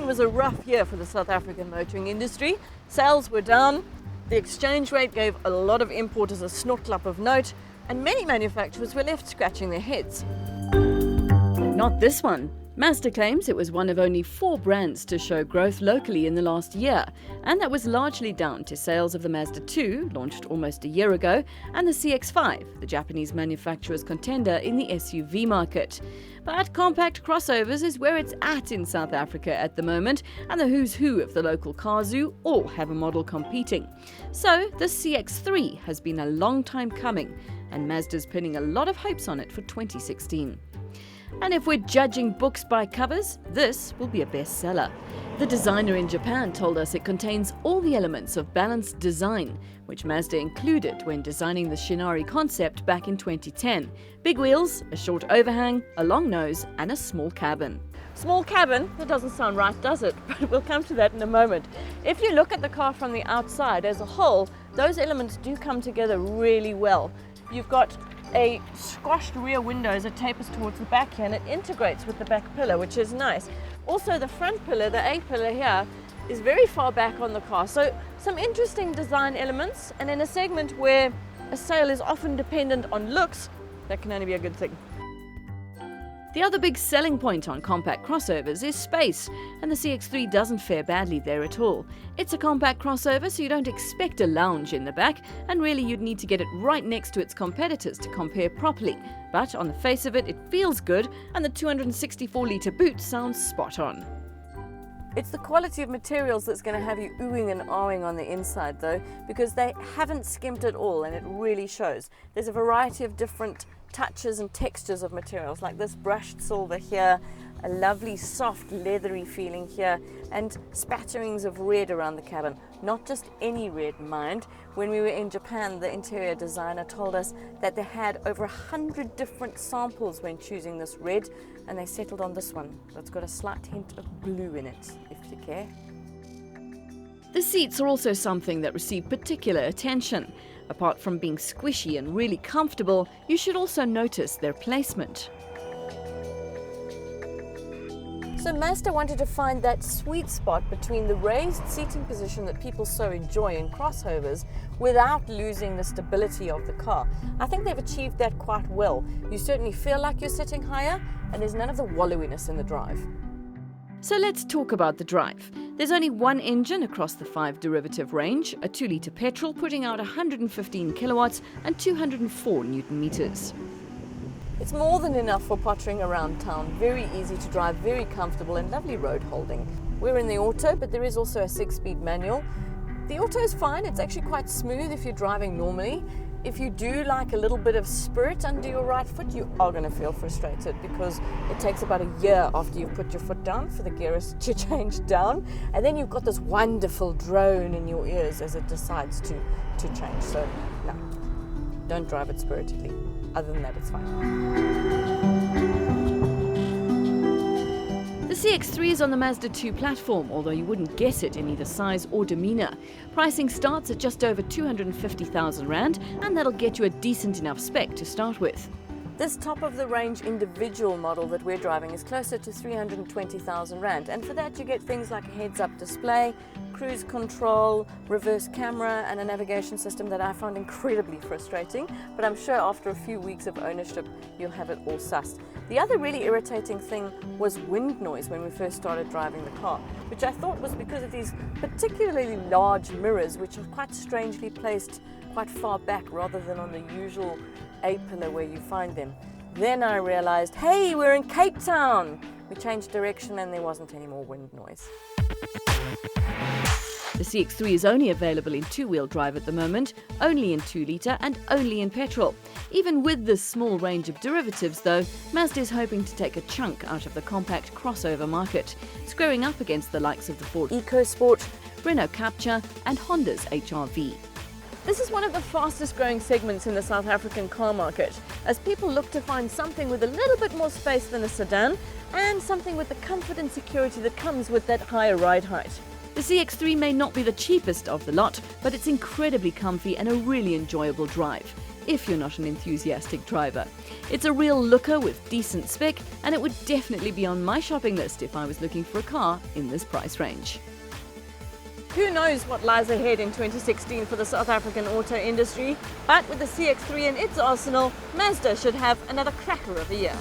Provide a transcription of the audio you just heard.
2016 was a rough year for the South African motoring industry. Sales were down, the exchange rate gave a lot of importers a snortlap of note, and many manufacturers were left scratching their heads. Not this one. Mazda claims it was one of only 4 brands to show growth locally in the last year, and that was largely down to sales of the Mazda 2, launched almost a year ago, and the CX-3, the Japanese manufacturer's contender in the SUV market. But compact crossovers is where it's at in South Africa at the moment, and the who's who of the local car zoo all have a model competing. So the CX-3 has been a long time coming, and Mazda's pinning a lot of hopes on it for 2016. And if we're judging books by covers, this will be a bestseller. The designer in Japan told us it contains all the elements of balanced design, which Mazda included when designing the Shinari concept back in 2010. Big wheels, a short overhang, a long nose, and a small cabin. Small cabin? That doesn't sound right, does it? But we'll come to that in a moment. If you look at the car from the outside as a whole, those elements do come together really well. You've got a squashed rear window as it tapers towards the back here, and it integrates with the back pillar, which is nice. Also, the front pillar, the A pillar here, is very far back on the car. So some interesting design elements, and in a segment where a sale is often dependent on looks, that can only be a good thing. The other big selling point on compact crossovers is space, and the CX-3 doesn't fare badly there at all. It's a compact crossover, so you don't expect a lounge in the back, and really you'd need to get it right next to its competitors to compare properly. But on the face of it, it feels good, and the 264-litre boot sounds spot on. It's the quality of materials that's going to have you oohing and ahhing on the inside though, because they haven't skimped at all, and it really shows. There's a variety of different touches and textures of materials, like this brushed silver here, a lovely soft leathery feeling here, and spatterings of red around the cabin. Not just any red, mind. When we were in Japan, the interior designer told us that they had over 100 different samples when choosing this red, and they settled on this one. That's got a slight hint of blue in it, if you care. The seats are also something that receive particular attention. Apart from being squishy and really comfortable, you should also notice their placement. So Mazda wanted to find that sweet spot between the raised seating position that people so enjoy in crossovers without losing the stability of the car. I think they've achieved that quite well. You certainly feel like you're sitting higher, and there's none of the wallowiness in the drive. So let's talk about the drive. There's only one engine across the 5 derivative range, a 2-litre petrol putting out 115 kilowatts and 204 newton meters. It's more than enough for pottering around town. Very easy to drive, very comfortable, and lovely road holding. We're in the auto, but there is also a 6-speed manual. The auto is fine. It's actually quite smooth if you're driving normally. If you do like a little bit of spirit under your right foot, you are going to feel frustrated, because it takes about a year after you've put your foot down for the gears to change down, and then you've got this wonderful drone in your ears as it decides to change. So no, don't drive it spiritedly. Other than that, it's fine. The CX-3 is on the Mazda 2 platform, although you wouldn't guess it in either size or demeanour. Pricing starts at just over 250,000 Rand, and that'll get you a decent enough spec to start with. This top-of-the-range individual model that we're driving is closer to 320,000 Rand, and for that you get things like a heads-up display, cruise control, reverse camera, and a navigation system that I found incredibly frustrating, but I'm sure after a few weeks of ownership you'll have it all sussed. The other really irritating thing was wind noise when we first started driving the car, which I thought was because of these particularly large mirrors, which are quite strangely placed quite far back rather than on the usual A-pillar where you find them. Then I realized, hey, we're in Cape Town! We changed direction and there wasn't any more wind noise. The CX-3 is only available in 2-wheel drive at the moment, only in 2-litre and only in petrol. Even with this small range of derivatives though, Mazda is hoping to take a chunk out of the compact crossover market, squaring up against the likes of the Ford EcoSport, Renault Captur and Honda's HR-V. This is one of the fastest growing segments in the South African car market, as people look to find something with a little bit more space than a sedan, and something with the comfort and security that comes with that higher ride height. The CX-3 may not be the cheapest of the lot, but it's incredibly comfy and a really enjoyable drive. if you're not an enthusiastic driver. It's a real looker with decent spec, and it would definitely be on my shopping list if I was looking for a car in this price range. Who knows what lies ahead in 2016 for the South African auto industry, but with the CX-3 in its arsenal, Mazda should have another cracker of a year.